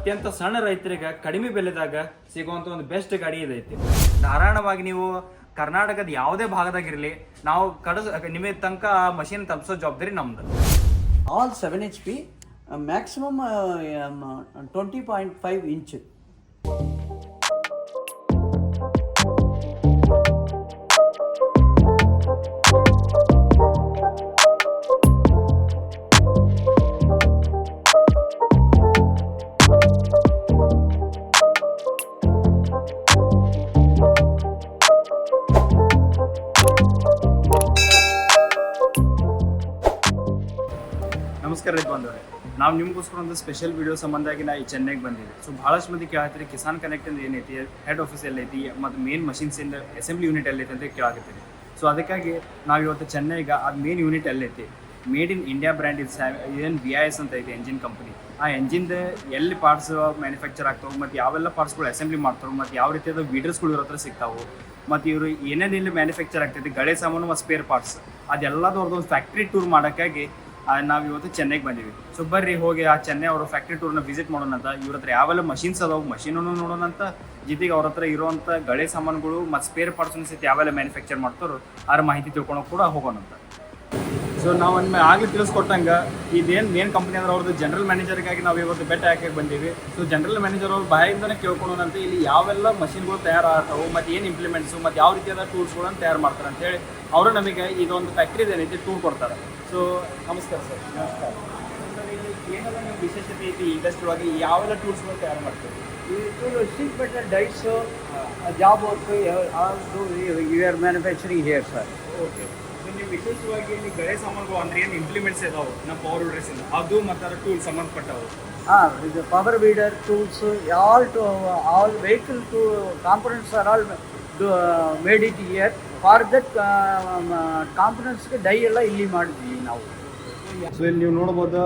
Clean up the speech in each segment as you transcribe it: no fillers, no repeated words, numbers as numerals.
ಅತ್ಯಂತ ಸಣ್ಣ ರೈತರಿಗೆ ಕಡಿಮೆ ಬೆಲೆದಾಗ ಸಿಗುವಂಥ ಒಂದು ಬೆಸ್ಟ್ ಗಾಡಿ ಇದೈತಿ. ಧಾರಾಳವಾಗಿ ನೀವು ಕರ್ನಾಟಕದ ಯಾವುದೇ ಭಾಗದಾಗಿರಲಿ ನಾವು ನಿಮಗೆ ತನಕ ಮಷೀನ್ ತಲುಪಿಸೋ ಜವಾಬ್ದಾರಿ ನಮ್ದು. All 7 HP, maximum 20.5 inch. ನಮಸ್ಕಾರ ರೈತ ಬಂದವ್ರೆ, ನಾವು ನಿಮಗೋಸ್ಕರ ಒಂದು ಸ್ಪೆಷಲ್ ವಿಡಿಯೋ ಸಂಬಂಧವಾಗಿ ನಾ ಈ ಚೆನ್ನೈಗೆ ಬಂದಿದ್ದೆ. ಸೊ ಭಾಳಷ್ಟು ಮಂದಿ ಕೇಳತ್ತೀರಿ ಕಿಸಾನ್ ಕನೆಕ್ಟ್ ಅಂತ ಏನೈತಿ, ಹೆಡ್ ಆಫೀಸ್ ಎಲ್ಲೈತಿ ಮತ್ತು ಮೇನ್ ಮಷಿನ್ಸ್ ಇಂದ ಅಸೆಂಬ್ಲಿ ಯೂನಿಟ್ ಎಲ್ಲೈತಿ ಅಂತ ಕೇಳಾಕತ್ತೀರಿ. ಸೊ ಅದಕ್ಕಾಗಿ ನಾವು ಇವತ್ತು ಚೆನ್ನೈಗೆ ಅದು ಮೇನ್ ಯೂನಿಟ್ ಎಲ್ಲೈತಿ, ಮೇಡ್ ಇನ್ ಇಂಡಿಯಾ ಬ್ರ್ಯಾಂಡ್ ಏನು BIS ಅಂತ ಐತಿ ಎಂಜಿನ್ ಕಂಪನಿ. ಆ ಎಂಜಿನ್ದ ಎಲ್ಲಿ ಪಾರ್ಟ್ಸ್ ಮ್ಯಾನುಫ್ಯಾಕ್ಚರ್ ಆಗ್ತಾವೆ ಮತ್ತು ಯಾವೆಲ್ಲ ಪಾರ್ಟ್ಸ್ಗಳು ಅಸೆಂಬ್ಲಿ ಮಾಡ್ತಾವೆ ಮತ್ತು ಯಾವ ರೀತಿಯಾದ ವೀಡರ್ಸ್ಗಳು ಇರೋ ಹತ್ರ ಸಿಗ್ತಾವೆ ಮತ್ತು ಇವರು ಏನೇನಿಲ್ಲಿ ಮ್ಯಾನುಫ್ಯಾಕ್ಚರ್ ಆಗ್ತೈತಿ ಗಳೆ ಸಾಮಾನು ಮತ್ತು ಸ್ಪೇರ್ ಪಾರ್ಟ್ಸ್ ಅದೆಲ್ಲದವ್ರದ್ದು ಒಂದು ಫ್ಯಾಕ್ಟ್ರಿ ಟೂರ್ ಮಾಡೋಕ್ಕಾಗಿ ನಾವು ಇವತ್ತು ಚೆನ್ನೈಗೆ ಬಂದೀವಿ. ಸೊ ಬರ್ರಿ ಹೋಗಿ ಆ ಚೆನ್ನೈ ಅವರ ಫ್ಯಾಕ್ಟ್ರಿ ಟೂರ್ನ ವಿಸಿಟ್ ಮಾಡೋಣ ಅಂತ. ಇವ್ರ ಹತ್ರ ಯಾವೆಲ್ಲ ಮಷಿನ್ಸ್ ಅದಾವೆ ಮಷೀನನ್ನು ನೋಡೋಣ ಅಂತ, ಜೊತೆಗೆ ಅವ್ರ ಹತ್ರ ಇರುವಂಥ ಗಳೆ ಸಾಮಾನುಗಳು ಮತ್ತು ಸ್ಪೇರ್ ಪಾರ್ಟ್ಸ್ನ ಸಹಿತ ಯಾವೆಲ್ಲ ಮ್ಯಾನುಫ್ಯಾಕ್ಚರ್ ಮಾಡ್ತಾರೋ ಅದ್ರ ಮಾಹಿತಿ ತಿಳ್ಕೊಳಕ್ಕೆ ಕೂಡ ಹೋಗೋಣ ಅಂತ. ಸೊ ನಾವು ಆಗಲಿ ತಿಳಿಸ್ಕೊಟ್ಟಂಗೆ ಇದೇನು ಮೇನ್ ಕಂಪ್ನಿ ಅಂದ್ರೆ ಅವ್ರದ್ದು ಜನರಲ್ ಮ್ಯಾನೇಜರ್ಗಾಗಿ ನಾವು ಇವತ್ತು ಬೆಟ್ಟ ಹಾಕಿ ಬಂದೀವಿ. ಸೊ ಜನರಲ್ ಮ್ಯಾನೇಜರ್ ಅವ್ರ ಬಾಯಿಂದನೇ ಕೇಳ್ಕೊಳೋಣಂತ ಇಲ್ಲಿ ಯಾವೆಲ್ಲ ಮಷಿನ್ಗಳು ತಯಾರಾಗ್ತಾವೆ ಮತ್ತು ಏನು ಇಂಪ್ಲಿಮೆಂಟ್ಸು ಮತ್ತು ಯಾವ ರೀತಿಯಾದ ಟೂಲ್ಸ್ಗಳನ್ನು ತಯಾರು ಮಾಡ್ತಾರೆ ಅಂತೇಳಿ ಅವರು ನಮಗೆ ಇದೊಂದು ಫ್ಯಾಕ್ಟ್ರಿ ಏನೈತಿ ಟೂರ್ ಕೊಡ್ತಾರೆ. ಸೊ ನಮಸ್ಕಾರ ಸರ್. ನಮಸ್ಕಾರ ಸರ್. ಇಲ್ಲಿ ಏನೆಲ್ಲ ನೀವು ವಿಶೇಷತೆ ಐತಿ ಇಂಡಸ್ಟ್ರಿ ಒಳಗೆ ಯಾವೆಲ್ಲ ಟೂಲ್ಸ್ಗಳು ತಯಾರು ಮಾಡ್ತೀವಿ? ಇದು sheet metal dies, job work, you are manufacturing here sir. Okay. So ನೀವು ವಿಶೇಷವಾಗಿ ಇಲ್ಲಿ ಗಳೆ ಸಾಮಾನುಗಳು ಅಂದ್ರೆ ಏನು ಇಂಪ್ಲಿಮೆಂಟ್ಸ್ ಇದಾವೆ ನಮ್ಮ ಪವರ್ ವೀಡರ್ಸಿಂದ ಅದು ಮತ್ತು ಅದರ ಟೂಲ್ಸ್ ಸಂಬಂಧಪಟ್ಟವು? ಇದು power weeder tools, all vehicle to components are all made it here. For that ಕಾಂಪೊನೆಂಟ್ಸ್ಗೆ ಡೈ ಎಲ್ಲ ಇಲ್ಲಿ ಮಾಡಿದ್ವಿ ನಾವು. ಸೊ ಇಲ್ಲಿ ನೀವು ನೋಡ್ಬೋದು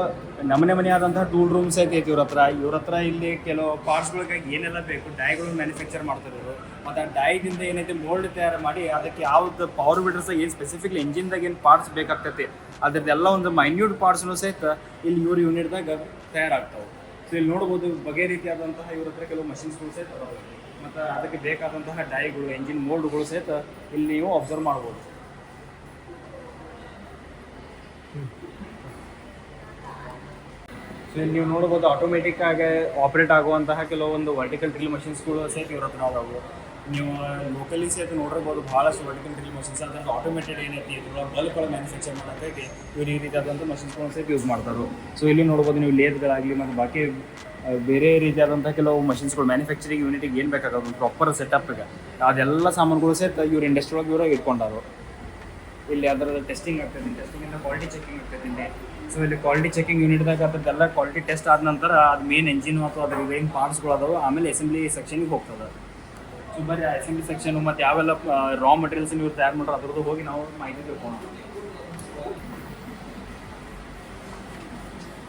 ಮನೆ ಆದಂತಹ ಟೂಲ್ ರೂಮ್ಸ್ ಐತಿ ಇವ್ರ ಹತ್ರ ಇಲ್ಲಿ ಕೆಲವು ಪಾರ್ಟ್ಸ್ಗಳಿಗಾಗಿ ಏನೆಲ್ಲ ಬೇಕು ಡೈಗಳು ಮ್ಯಾನುಫ್ಯಾಕ್ಚರ್ ಮಾಡ್ತಾರೆ ಇವರು. ಮತ್ತು ಆ ಡೈದಿಂದ ಏನೈತೆ ಮೋಲ್ಡ್ ತಯಾರು ಮಾಡಿ ಅದಕ್ಕೆ ಯಾವ್ದು ಪವರ್ ಬಿಡರ್ಸ್ ಏನು ಸ್ಪೆಸಿಫಿಕ್ಲಿ ಎಂಜಿನ್ದಾಗ ಏನು ಪಾರ್ಟ್ಸ್ ಬೇಕಾಗ್ತೈತಿ ಅದ್ರದ್ದೆಲ್ಲ ಒಂದು ಮೈನ್ಯೂಟ್ ಪಾರ್ಟ್ಸ್ನು ಸಹಿತ ಇಲ್ಲಿ ಇವ್ರ ಯೂನಿಟ್ದಾಗ ತಯಾರಾಗ್ತಾವೆ. ಸೊ ಇಲ್ಲಿ ನೋಡ್ಬೋದು ಬಗೆ ರೀತಿಯಾದಂತಹ ಇವ್ರ ಹತ್ರ ಕೆಲವು ಮಷಿನ್ಸ್ಗಳು ಸಹಿತ ಅದಾವೆ ಮತ್ತು ಅದಕ್ಕೆ ಬೇಕಾದಂತಹ ಡೈಗಳು ಎಂಜಿನ್ ಮೋಲ್ಡ್ಗಳು ಸಹಿತ ಇಲ್ಲಿ ನೀವು ಅಬ್ಸರ್ವ್ ಮಾಡ್ಬೋದು. ಸೊ ಇಲ್ಲಿ ನೀವು ನೋಡ್ಬೋದು ಆಟೋಮೆಟಿಕ್ ಆಗಿ ಆಪ್ರೇಟ್ ಆಗುವಂತಹ ಕೆಲವೊಂದು ವರ್ಟಿಕಲ್ ಡ್ರಿಲ್ ಮಷಿನ್ಸ್ಗಳು ಸಹಿತ ಇವ್ರ ಹತ್ರ ಅದಾವು. ನೀವು ಲೋಕಲಿ ಸಹಿತ ನೋಡಿರ್ಬೋದು ಭಾಳಷ್ಟು ವರ್ಟಿಕಲ್ ಡ್ರಿಲ್ ಮಷಿನ್ಸ್ ಅದ್ರಲ್ಲಿ ಆಟೋಮೇಟೆಡ್ ಏನೈತಿ ಇದ್ರೊಳಗೆ ಬಲ್ಬ್ಗಳು ಮ್ಯಾನುಫ್ಯಾಕ್ಚರ್ ಮಾಡೋಕ್ಕಾಗಿ ಇವ್ರು ಈ ರೀತಿಯಾದಂಥ ಮಷಿನ್ಸ್ಗಳನ್ನ ಸಹಿತ ಯೂಸ್ ಮಾಡ್ತಾರೆ. ಸೊ ಇಲ್ಲಿ ನೋಡ್ಬೋದು ನೀವು ಲೇತ್ಗಳಾಗಲಿ ಮತ್ತು ಬಾಕಿ ಬೇರೆ ರೀತಿಯಾದಂಥ ಕೆಲವು ಮಷಿನ್ಸ್ಗಳು ಮ್ಯಾನುಫ್ಯಾಕ್ಚರಿಂಗ್ ಯೂನಿಟಿಗೆ ಏನು ಬೇಕಾಗೋದು ಪ್ರಾಪರ್ ಸೆಟಪ್ಗೆ ಅದೆಲ್ಲ ಸಾಮಾನುಗಳು ಸಹಿತ ಇವ್ರು ಇಂಡಸ್ಟ್ರಿ ಒಳಗೆ ಇವ್ರಾಗ ಇಟ್ಕೊಂಡಾರು. ಇಲ್ಲಿ ಅದರ ಟೆಸ್ಟಿಂಗ್ ಆಗ್ತದೆ, ಟೆಸ್ಟಿಂಗಿಂದ ಕ್ವಾಲಿಟಿ ಚೆಕಿಂಗ್ ಆಗ್ತದೆ ಇಲ್ಲಿ. ಸೊ ಇಲ್ಲಿ ಕ್ವಾಲಿಟಿ ಚೆಕಿಂಗ್ ಯೂನಿಟ್ದಾಗ ಅದರದ್ದೆಲ್ಲ ಕ್ವಾಲಿಟಿ ಟೆಸ್ಟ್ ಆದ ನಂತರ ಅದು ಮೇನ್ ಎಂಜಿನ್ ಅಥವಾ ಅದ್ರ ಏನು ಪಾರ್ಟ್ಸ್ಗಳು ಅದಾವೆ ಆಮೇಲೆ ಅಸೆಂಬ್ಲಿ ಸೆಕ್ಷನ್ಗೆ ಹೋಗ್ತದೆ. ಸೊ ಬರೀ ಅಸೆಂಬ್ಲಿ ಸೆಕ್ಷನ್ ಮತ್ತು ಯಾವೆಲ್ಲ ರಾ ಮಟೀರಿಯಲ್ಸ್ ನೀವು ತಯಾರು ಮಾಡ್ರೆ ಅದ್ರದ್ದು ಹೋಗಿ ನಾವು ಮಾಹಿತಿ ತಿಳ್ಕೊಂಡು.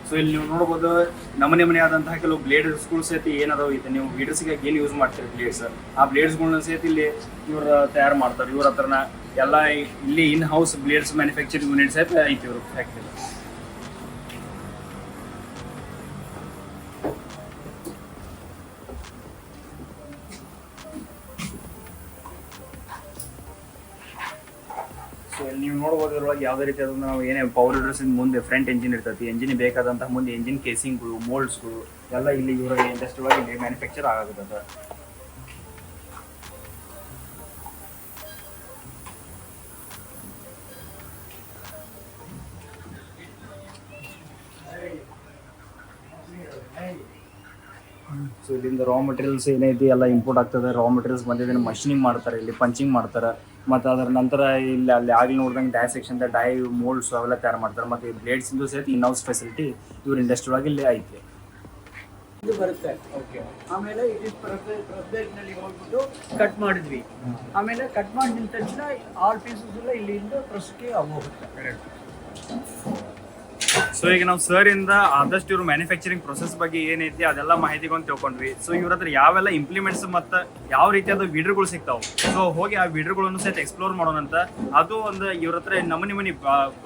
ಸೊ ಇಲ್ಲಿ ನೀವು ನೋಡ್ಬೋದು ಮನೆ ಆದಂತಹ ಕೆಲವು ಬ್ಲೇಡ್ಸ್ಗಳು ಸಹಿತ ಏನದಾವೆ ಇದು ನೀವು ವೀಡರ್ಸ್ಗೆ ಏನು ಯೂಸ್ ಮಾಡ್ತೀರಿ ಬ್ಲೇಡ್ಸ್ ಆ ಬ್ಲೇಡ್ಸ್ಗಳನ್ನ ಸಹಿತ ಇಲ್ಲಿ ಇವ್ರು ತಯಾರು ಮಾಡ್ತಾರೆ. ಇವ್ರ ಹತ್ರನ ಎಲ್ಲ ಇಲ್ಲಿ in house blades manufacturing unit ಸಹಿತ ಐತಿ ಇವರು ಫ್ಯಾಕ್ಟ್ರಿ. ಸೊ ಇಲ್ಲಿ ನೀವು ನೋಡ್ಬೋದು ಇದ್ರೊಳಗೆ ಯಾವುದೇ ರೀತಿಯಾದ ನಾವು ಏನೇ ಪವರ್ ವಿಡರ್ಸ್ ಮುಂದೆ ಫ್ರಂಟ್ ಎಂಜಿನ್ ಇರ್ತೈತಿ, ಎಂಜಿನ್ ಬೇಕಾದಂತಹ ಮುಂದೆ ಎಂಜಿನ್ ಕೇಸಿಂಗ್ಗಳು ಮೋಲ್ಡ್ಸ್ಗಳು ಎಲ್ಲ ಇಲ್ಲಿ ಇವರ ಇಂಡಸ್ಟ್ರಿ ಒಳಗೆ ಇಲ್ಲಿ ಮ್ಯಾನುಫ್ಯಾಕ್ಚರ್ ಆಗುತ್ತದೆ. ಸೊ ಇಲ್ಲಿಂದ ರಾ ಮಟೀರಿಯಲ್ಸ್ ಏನೈತಿ ಎಲ್ಲ ಇಂಪೋರ್ಟ್ ಆಗ್ತದೆ. ರಾ ಮಟೀರಿಯಲ್ಸ್ ಬಂದಿದ್ದನ್ನು ಮಷಿನಿಂಗ್ ಮಾಡ್ತಾರೆ, ಇಲ್ಲಿ ಪಂಚಿಂಗ್ ಮಾಡ್ತಾರೆ ಮತ್ತು ಅದರ ನಂತರ ಇಲ್ಲಿ ಅಲ್ಲಿ ಆಗಲಿ ನೋಡ್ದಂಗೆ ಡೈ ಸೆಕ್ಷನ್ದ ಡೈ ಮೋಲ್ಡ್ಸ್ ಅವೆಲ್ಲ ತಯಾರು ಮಾಡ್ತಾರೆ. ಮತ್ತು ಈ ಬ್ಲೇಡ್ಸಿಂದು ಸಹಿತ ಇನ್ ಹೌಸ್ ಫೆಸಿಲಿಟಿ ಇವ್ರ ಇಂಡಸ್ಟ್ರಿ ಒಳಗೆ ಇಲ್ಲಿ ಐತೆ. ಇದು ಬರುತ್ತೆ. ಓಕೆ. ಆಮೇಲೆ ಇಟ್ ಇಸ್ ಪ್ರೆಸ್ನಲ್ಲಿ ಹೋಗ್ಬಿಟ್ಟು ಕಟ್ ಮಾಡಿದ್ವಿ. ಆಮೇಲೆ ಕಟ್ ಮಾಡಿದ ತಕ್ಷಣ ಆಲ್ ಪೀಸಸ್ ಎಲ್ಲ ಇಲ್ಲಿಂದ ಪ್ರೆಸ್ಗೆ ಹೋಗುತ್ತೆ. ಸೊ ಈಗ ನಾವು ಸರ್ ಇಂದ ಆದಷ್ಟು ಇವ್ರು ಮ್ಯಾನುಫ್ಯಾಕ್ಚರಿಂಗ್ ಪ್ರೊಸೆಸ್ ಬಗ್ಗೆ ಏನೈತಿ ಅದೆಲ್ಲ ಮಾಹಿತಿಗಳನ್ನು ತಿಳ್ಕೊಂಡ್ವಿ. ಸೊ ಇವ್ರ ಹತ್ರ ಯಾವೆಲ್ಲ ಇಂಪ್ಲಿಮೆಂಟ್ಸ್ ಮತ್ತು ಯಾವ ರೀತಿಯಾದ ವೀಡರ್ಗಳು ಸಿಗ್ತಾವೆ ಸೊ ಹೋಗಿ ಆ ವೀಡರ್ಗಳನ್ನು ಸಹಿತ ಎಕ್ಸ್ಪ್ಲೋರ್ ಮಾಡೋಣ ಅಂತ. ಅದು ಒಂದು ಇವ್ರ ಹತ್ರ ಮನಿ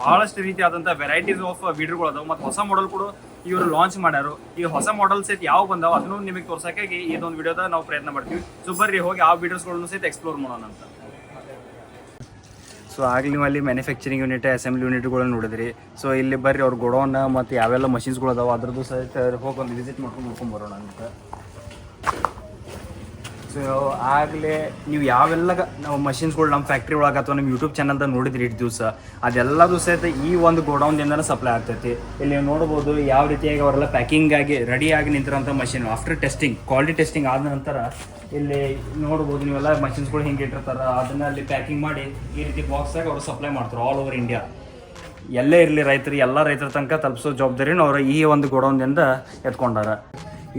ಬಹಳಷ್ಟು ರೀತಿಯಾದಂಥ ವೆರೈಟೀಸ್ ಆಫ್ ವೀಡರ್ಗಳು ಅದಾವೆ ಮತ್ತು ಹೊಸ ಮಾಡೆಲ್ ಕೂಡ ಇವರು ಲಾಂಚ್ ಮಾಡ್ಯಾರು. ಈಗ ಹೊಸ ಮಾಡೆಲ್ಸ್ ಐತಿ ಯಾವ ಬಂದಾವ ಅದನ್ನು ನಿಮಗೆ ತೋರ್ಸಕ್ಕಾಗಿ ಇದೊಂದು ವಿಡಿಯೋದ ನಾವು ಪ್ರಯತ್ನ ಮಾಡ್ತೀವಿ. ಸೊ ಬರ್ರಿ ಹೋಗಿ ಆ ವಿಡಿಯೋಸ್ಗಳನ್ನು ಸಹಿತ ಎಕ್ಸ್ಪ್ಲೋರ್ ಮಾಡೋಣ ಅಂತ. ಸೊ ಆಗಲಿ ನೀವು ಅಲ್ಲಿ ಮ್ಯಾನುಫ್ಯಾಕ್ಚರಿಂಗ್ ಯೂನಿಟ್ ಅಸೆಂಬ್ಲಿ ಯೂನಿಟ್ಗಳನ್ನ ನೋಡಿದ್ರಿ. ಸೊ ಇಲ್ಲಿ ಬರ್ರಿ ಅವ್ರ ಗೋಡೌನ್ ಮತ್ತು ಯಾವೆಲ್ಲ ಮಷಿನ್ಸ್ಗಳು ಅದಾವೆ ಅದ್ರದ್ದು ಸಹಿತ ಹೋಗಿ ಒಂದು ವಿಸಿಟ್ ಮಾಡ್ಕೊಂಡು ಬರೋಣ ಅಂತ. ಸೊ ಆಗಲೇ ನೀವು ಯಾವೆಲ್ಲ ನಾವು ಮಷಿನ್ಸ್ಗಳು ನಮ್ಮ ಫ್ಯಾಕ್ಟ್ರಿ ಒಳಗೆ ಅಥವಾ ನಮ್ಮ ಯೂಟ್ಯೂಬ್ ಚಾನಲ್ದಾಗ ನೋಡಿದ್ರಿ ಇಷ್ಟು ದಿವಸ ಅದೆಲ್ಲದೂ ಸಹಿತ ಈ ಒಂದು ಗೋಡೌನ್ದಿಂದನೇ ಸಪ್ಲೈ ಆಗ್ತೈತಿ. ಇಲ್ಲಿ ನೀವು ನೋಡ್ಬೋದು ಯಾವ ರೀತಿಯಾಗಿ ಅವರೆಲ್ಲ ಪ್ಯಾಕಿಂಗ್ ಆಗಿ ರೆಡಿಯಾಗಿ ನಿಂತಿರೋಂಥ machine after testing quality testing ಆದ ನಂತರ ಇಲ್ಲಿ ನೋಡ್ಬೋದು ನೀವೆಲ್ಲ ಮಷಿನ್ಸ್ಗಳು ಹಿಂಗೆ ಇಟ್ಟಿರ್ತಾರೆ ಅದನ್ನ ಅಲ್ಲಿ ಪ್ಯಾಕಿಂಗ್ ಮಾಡಿ ಈ ರೀತಿ ಬಾಕ್ಸಾಗಿ ಅವರು ಸಪ್ಲೈ ಮಾಡ್ತಾರೆ ಆಲ್ ಓವರ್ ಇಂಡಿಯಾ. ಎಲ್ಲೇ ಇರಲಿ ರೈತರು ಎಲ್ಲ ರೈತರ ತನಕ ತಲುಪಿಸೋ ಜವಾಬ್ದಾರಿನ ಅವರು ಈ ಒಂದು ಗೋಡೌನ್ದಿಂದ ಎತ್ಕೊಂಡಾರ.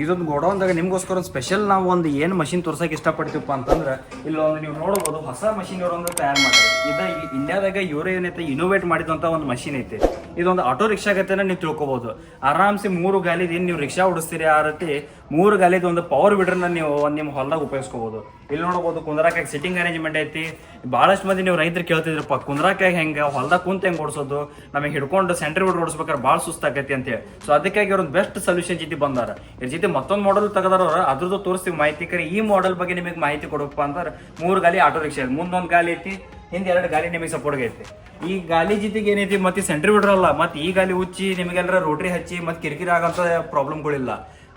ಇದೊಂದು ಗೋಡೌನ್ದಾಗ ನಿಮಗೋಸ್ಕರ ಒಂದು ಸ್ಪೆಷಲ್ ನಾವು ಒಂದು ಏನು ಮಷಿನ್ ತೋರ್ಸೋಕೆ ಇಷ್ಟಪಡ್ತೀವಪ್ಪ ಅಂತಂದ್ರೆ ಇಲ್ಲೊಂದು ನೀವು ನೋಡ್ಬೋದು ಹೊಸ ಮಷಿನ್ ಇವರೊಂದು ತಯಾರು ಮಾಡ್ತಾರೆ. ಇದು ಇಂಡಿಯಾದಾಗ ಇವರೇ ಏನೈತೆ ಇನೋವೇಟ್ ಮಾಡಿದಂಥ ಒಂದು ಮಷಿನ್ ಐತೆ. ಇದೊಂದು ಆಟೋ ರಿಕ್ಷಾಗತ್ತೆನ ನೀವು ತಿಳ್ಕೊಬೋದು. ಆರಾಮ್ಸೆ 3 ಗಾಲಿದು ಏನು ನೀವು ರಿಕ್ಷಾ ಓಡಿಸ್ತೀರಿ ಆ ರೀತಿ 3 ಗಾಲಿದು ಒಂದು ಪವರ್ ಬಿಡ್ರನ್ನ ನೀವು ನಿಮ್ಮ ಹೊಲದಾಗ ಉಪಯೋಗಿಸ್ಕೋಬೋದು. ಇಲ್ಲಿ ನೋಡ್ಬೋದು ಕುಂದ್ರಾಕಾಗಿ ಸಿಟ್ಟಿಂಗ್ ಅರೇಂಜ್ಮೆಂಟ್ ಐತಿ. ಭಾಳಷ್ಟು ಮಂದಿ ನೀವು ರೈತರು ಕೇಳ್ತಿದ್ರಪ್ಪ ಕುಂದ್ರಾಕಾಗಿ ಹೆಂಗೆ ಹೊಲ್ದಾಗ ಕುಂತ ಹೆಂಗೆ ಓಡಿಸೋದು ನಮಗೆ ಹಿಡ್ಕೊಂಡು ಸೆಂಟ್ರ್ ಬಿಡ್ ಓಡಿಸ್ಬೇಕಾದ್ರೆ ಭಾಳ ಸುಸ್ತಾಗೈತಿ ಅಂತೇಳಿ. ಸೊ ಅದಕ್ಕಾಗಿ ಅವ್ರೊಂದು ಬೆಸ್ಟ್ ಸೊಲ್ಯೂಷನ್ ಜೊತೆ ಬಂದಾರ. ಇದ್ರ ಜೊತೆ ಮತ್ತೊಂದು ಮಾಡೆಲ್ ತೆಗೆದಾರ ಅದ್ರದ್ದು ತೋರಿಸ್ತೀವಿ ಮಾಹಿತಿ. ಕರೆ ಈ ಮಾಡೆಲ್ ಬಗ್ಗೆ ನಿಮಗೆ ಮಾಹಿತಿ ಕೊಡಪ್ಪ ಅಂದ್ರೆ 3 ಗಾಲಿ ಆಟೋ ರಿಕ್ಷಾ ಐತಿ, ಮುಂದೊಂದು ಗಾಲಿ ಐತಿ, ಹಿಂದೆ 2 ಗಾಲಿ ನಿಮಗೆ ಸಪೋರ್ಟ್ ಐತಿ. ಈ ಗಾಲಿ ಜೊತೆಗೆ ಏನೈತಿ ಮತ್ತೆ ಸೆಂಟ್ರ್ ಬಿಡ್ರಲ್ಲ ಮತ್ತೆ ಈ ಗಾಲಿ ಉಚ್ಚಿ ನಿಮಗೆಲ್ಲರ ರೋಟ್ರಿ ಹಚ್ಚಿ ಮತ್ತೆ ಕಿರಿಕಿರಿ ಆಗಂತ ಪ್ರಾಬ್ಲಮ್ಗಳಿಲ್ಲ.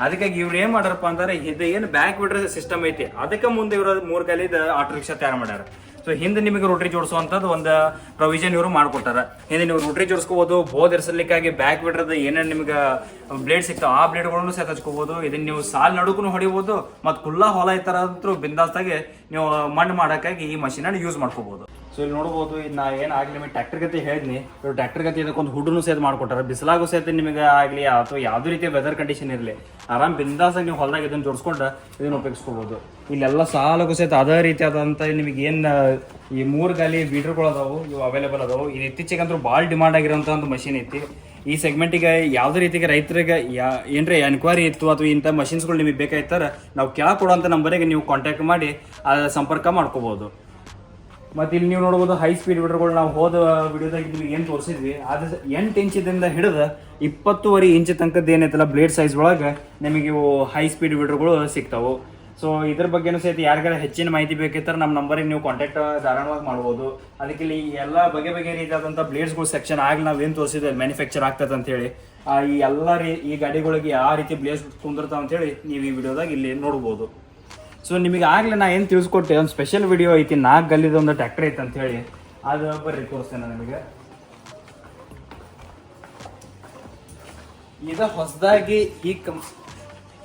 ಅದಕ್ಕಾಗಿ ಇವ್ರು ಏನ್ ಮಾಡ್ಯಾರಪ್ಪ ಅಂದ್ರೆ ಇದು ಏನು ಬ್ಯಾಕ್ ಬಿಡ್ರ ಸಿಸ್ಟಮ್ ಐತಿ ಅದಕ್ಕೆ ಮುಂದೆ ಇವರು 3 ಗಾಲಿದ ಆಟೋ ರಿಕ್ಷಾ ತಯಾರು ಮಾಡ್ಯಾರ. ಸೊ ಹಿಂದೆ ನಿಮಗೆ ರೋಟ್ರಿ ಜೋಡಿಸುವಂಥದ್ದು ಒಂದು ಪ್ರೊವಿಷನ್ ಇವರು ಮಾಡ್ಕೊಟ್ಟಾರ. ಹಿಂದೆ ನೀವು ರೋಟ್ರಿ ಜೋಡಿಸ್ಕೋಬಹುದು. ಬೋದ್ ಎರ್ಸಲಿಕ್ಕಾಗಿ ಬ್ಯಾಕ್ ಬಿಡ್ರದ ಏನೇನು ನಿಮ್ಗೆ ಬ್ಲೇಡ್ ಸಿಗ್ತಾವ ಆ ಬ್ಲೇಡ್ಗಳನ್ನು ಸಹ ಹಚ್ಕೋಬಹುದು. ಇದನ್ನ ನೀವು ಸಾಲ್ ನಡುಕು ಹೊಡಿಬಹುದು ಮತ್ತು ಕುಲ್ಲಾ ಹೊಲ ಈ ಥರ ಅಂತೂ ಬಿಂದಾಸ್ತಾಗೆ ನೀವು ಮಣ್ಣು ಮಾಡೋಕ್ಕಾಗಿ ಈ ಮಷೀನನ್ನು ಯೂಸ್ ಮಾಡ್ಕೋಬಹುದು. ಸೊ ಇಲ್ಲಿ ನೋಡ್ಬೋದು ಇದು ನಾ ಏನಾಗಲಿ ನಿಮಗೆ ಟ್ರ್ಯಾಕ್ಟರ್ ಗತಿ ಹೇಳಿದ್ನಿ. ಇವರು ಟ್ರ್ಯಾಕ್ಟರ್ ಗತಿ ಇದಕ್ಕೊಂದು ಹುಡ್ಡನ್ನು ಸಹಿತ ಮಾಡ್ಕೊಟ್ಟಾರೆ. ಬಿಸಿಲಾಗೂ ಸಹಿತ ನಿಮಗೆ ಆಗಲಿ ಅಥವಾ ಯಾವುದೇ ರೀತಿಯ ವೆದರ್ ಕಂಡೀಷನ್ ಇರಲಿ ಆರಾಮ್ ಬಿಂದಾಸಾಗಿ ನೀವು ಹೊಲದಾಗ ಇದನ್ನು ಜೋಡಿಸ್ಕೊಂಡು ಇದನ್ನು ಉಪಯೋಗಿಸ್ಕೋಬೋದು. ಇಲ್ಲೆಲ್ಲ ಸಾಲಾಗೂ ಸಹಿತ ಅದೇ ರೀತಿಯಾದಂಥ ನಿಮಗೆ ಏನು ಈ 3 ಗಾಲಿ ಬೀಡ್ರ್ಗಳು ಅದಾವು ಇವು ಅವೈಲೇಬಲ್ ಅದಾವು. ಇದು ಇತ್ತೀಚೆಗಂತೂ ಭಾಳ ಡಿಮಾಂಡ್ ಆಗಿರೋಂಥ ಒಂದು ಮಷೀನ್ ಐತಿ. ಈ ಸೆಗ್ಮೆಂಟಿಗೆ ಯಾವುದೇ ರೀತಿಗೆ ರೈತರಿಗೆ ಏನರೇ ಎನ್ಕ್ವೈರಿ ಇತ್ತು ಅಥವಾ ಇಂಥ ಮಷಿನ್ಸ್ಗಳು ನಿಮಗೆ ಬೇಕಾಯ್ತಾರೆ ನಾವು ಕೆಳಗೆ ಕೊಡೋಂಥ ನಂಬರಿಗೆ ನೀವು ಕಾಂಟ್ಯಾಕ್ಟ್ ಮಾಡಿ ಸಂಪರ್ಕ ಮಾಡ್ಕೋಬೋದು. ಮತ್ತು ಇಲ್ಲಿ ನೀವು ನೋಡ್ಬೋದು ಹೈ ಸ್ಪೀಡ್ ವಿಡ್ರ್ಗಳು ನಾವು ಹೋದ ವಿಡಿಯೋದಾಗ ನಿಮಗೆ ಏನು ತೋರಿಸಿದ್ವಿ ಅದು 8 ಇಂಚಿದಿಂದ ಹಿಡಿದು 20 ಇಂಚ್ ತನಕದ್ದು ಏನೈತಲ್ಲ ಬ್ಲೇಡ್ ಸೈಜ್ ಒಳಗೆ ನಿಮಗೆ ಇವು ಹೈ ಸ್ಪೀಡ್ ವಿಡ್ರ್ಗಳು ಸಿಗ್ತಾವೆ. ಸೊ ಇದ್ರ ಬಗ್ಗೆನೂ ಸಹಿತ ಯಾರಿಗಾರ ಹೆಚ್ಚಿನ ಮಾಹಿತಿ ಬೇಕಿತ್ತಾರೆ ನಮ್ಮ ನಂಬರಿಗೆ ನೀವು ಕಾಂಟ್ಯಾಕ್ಟ್ ಧಾರಾಳವಾಗಿ ಮಾಡ್ಬೋದು. ಅದಕ್ಕೆ ಇಲ್ಲಿ ಎಲ್ಲ ಬಗೆ ರೀತಿಯಾದಂಥ ಬ್ಲೇಡ್ಸ್ಗಳು ಸೆಕ್ಷನ್ ಆಗಲಿ ನಾವೇನು ತೋರಿಸಿದ್ವಿ ಮ್ಯಾನುಫ್ಯಾಕ್ಚರ್ ಆಗ್ತದೆ ಅಂತೇಳಿ ಈ ಎಲ್ಲ ಈ ಗಾಡಿಗಳಿಗೆ ಯಾವ ರೀತಿ ಬ್ಲೇಡ್ಸ್ ಕುಂದಿರ್ತಾವೆ ಅಂತೇಳಿ ನೀವು ಈ ವಿಡಿಯೋದಾಗ ಇಲ್ಲಿ ನೋಡ್ಬೋದು. ಸೊ ನಿಮಗೆ ಆಗಲೇ ನಾ ಏನು ತಿಳಿಸ್ಕೊಟ್ಟೆ ಒಂದು ಸ್ಪೆಷಲ್ ವಿಡಿಯೋ ಐತಿ 4 ಗಲ್ಲಿದ ಒಂದು ಟ್ರ್ಯಾಕ್ಟರ್ ಐತೆ ಅಂತೇಳಿ ಅದು ಬರ್ರಿ ತೋರಿಸ್ತೇನೆ ನಿಮಗೆ.